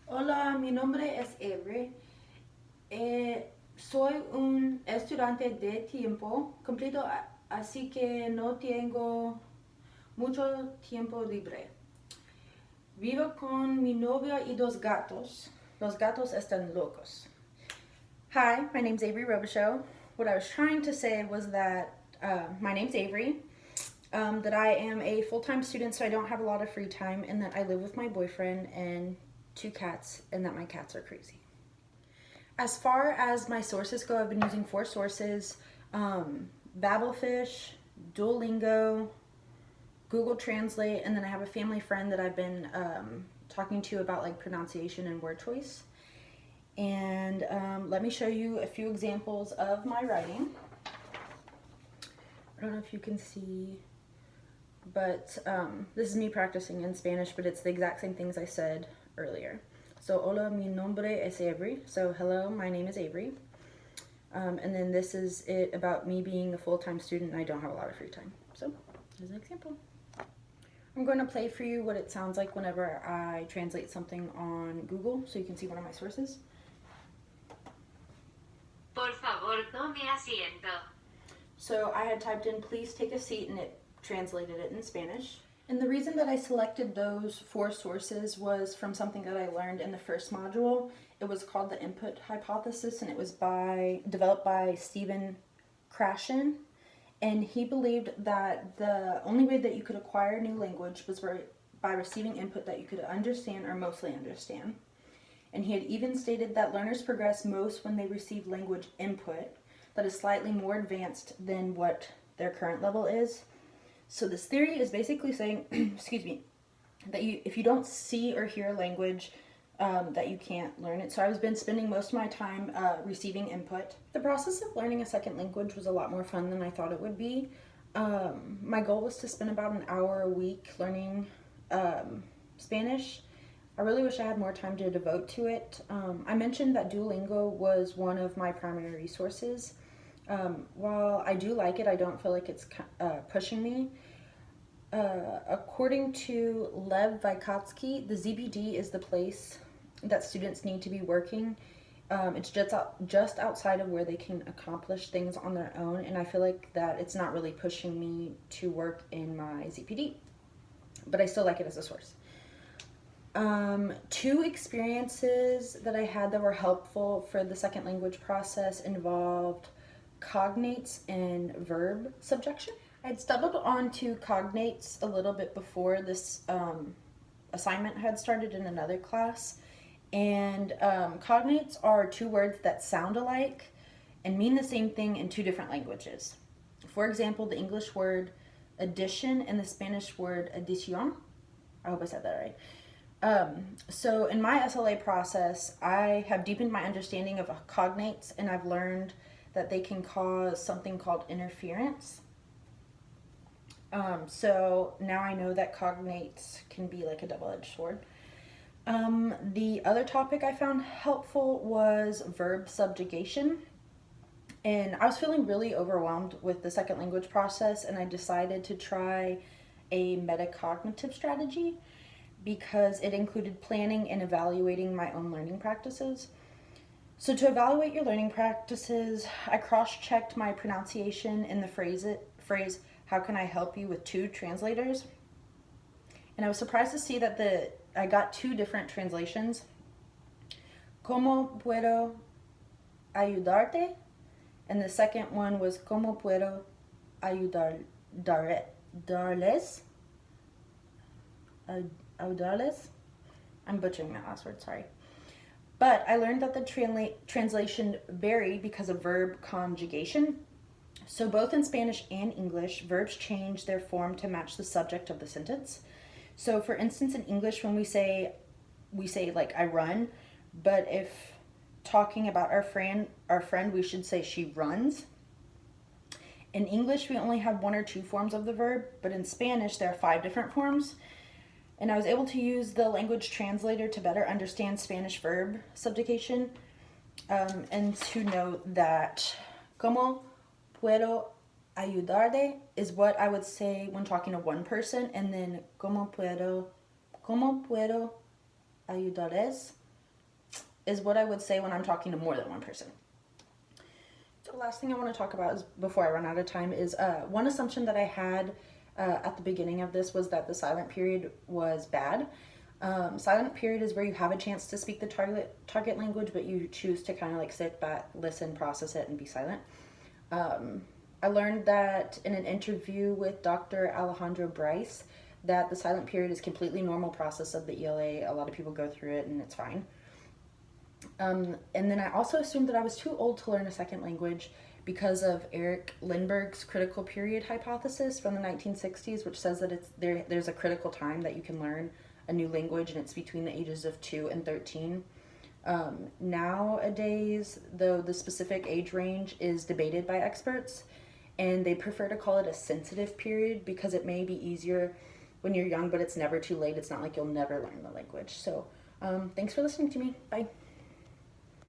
Hola, mi nombre es Avery. Soy un estudiante de tiempo completo, así que no tengo mucho tiempo libre. Vivo con mi novio y dos gatos. Los gatos están locos. Hi, my name's Avery Robichaux. What I was trying to say was that my name's Avery, that I am a full time student, so I don't have a lot of free time, and that I live with my boyfriend and two cats, and that my cats are crazy. As far as my sources go, I've been using four sources: Babelfish, Duolingo, Google Translate, and then I have a family friend that I've been talking to about like pronunciation and word choice. And let me show you a few examples of my writing. I don't know if you can see, but this is me practicing in Spanish, but it's the exact same things I said earlier. So, hola, mi nombre es Avery. So, hello, my name is Avery. And then this is it about me being a full-time student and I don't have a lot of free time. So, here's an example. I'm going to play for you what it sounds like whenever I translate something on Google so you can see one of my sources. Por favor, tome asiento. So I had typed in please take a seat and it translated it in Spanish. And the reason that I selected those four sources was from something that I learned in the first module. It was called the input hypothesis, and it was developed by Stephen Krashen. And he believed that the only way that you could acquire a new language was by receiving input that you could understand or mostly understand. And he had even stated that learners progress most when they receive language input that is slightly more advanced than what their current level is. So this theory is basically saying, excuse me, that if you don't see or hear language, that you can't learn it. So I've been spending most of my time receiving input. The process of learning a second language was a lot more fun than I thought it would be. My goal was to spend about an hour a week learning Spanish. I really wish I had more time to devote to it. I mentioned that Duolingo was one of my primary resources. While I do like it, I don't feel like it's pushing me. According to Lev Vygotsky, the ZBD is the place that students need to be working. It's just outside of where they can accomplish things on their own, and I feel like that it's not really pushing me to work in my ZPD, but I still like it as a source. Two experiences that I had that were helpful for the second language process involved cognates and verb subjection. I'd stumbled onto cognates a little bit before this assignment had started in another class. And cognates are two words that sound alike and mean the same thing in two different languages. For example, the English word addition and the Spanish word adicion. I hope I said that right. So in my SLA process, I have deepened my understanding of cognates, and I've learned that they can cause something called interference. So now I know that cognates can be like a double-edged sword. The other topic I found helpful was verb subjugation. And I was feeling really overwhelmed with the second language process, and I decided to try a metacognitive strategy because it included planning and evaluating my own learning practices. So to evaluate your learning practices, I cross-checked my pronunciation in the phrase, how can I help you, with two translators. And I was surprised to see that I got two different translations. ¿Cómo puedo ayudarte? And the second one was ¿Cómo puedo ayudarles? Ayudarles? I'm butchering that last word, sorry. But I learned that the translation vary because of verb conjugation. So both in Spanish and English, verbs change their form to match the subject of the sentence. So for instance, in English, when we say like I run, but if talking about our friend, we should say she runs. In English, we only have one or two forms of the verb, but in Spanish, there are 5 different forms. And I was able to use the language translator to better understand Spanish verb subjugation, and to note that ¿Cómo puedo ayudarte is what I would say when talking to one person, and then ¿Cómo puedo ayudarles is what I would say when I'm talking to more than one person. So the last thing I want to talk about is, before I run out of time, is one assumption that I had at the beginning of this was that the silent period was bad. Silent period is where you have a chance to speak the target language, but you choose to kind of like sit back, listen, process it, and be silent. I learned that in an interview with Dr. Alejandro Bryce, that the silent period is a completely normal process of the ELA. A lot of people go through it and it's fine. And then I also assumed that I was too old to learn a second language because of Eric Lindbergh's critical period hypothesis from the 1960s, which says that there's a critical time that you can learn a new language, and it's between the ages of 2 and 13. Nowadays, though, the specific age range is debated by experts, and they prefer to call it a sensitive period because it may be easier when you're young, but it's never too late. It's not like you'll never learn the language. So thanks for listening to me. Bye.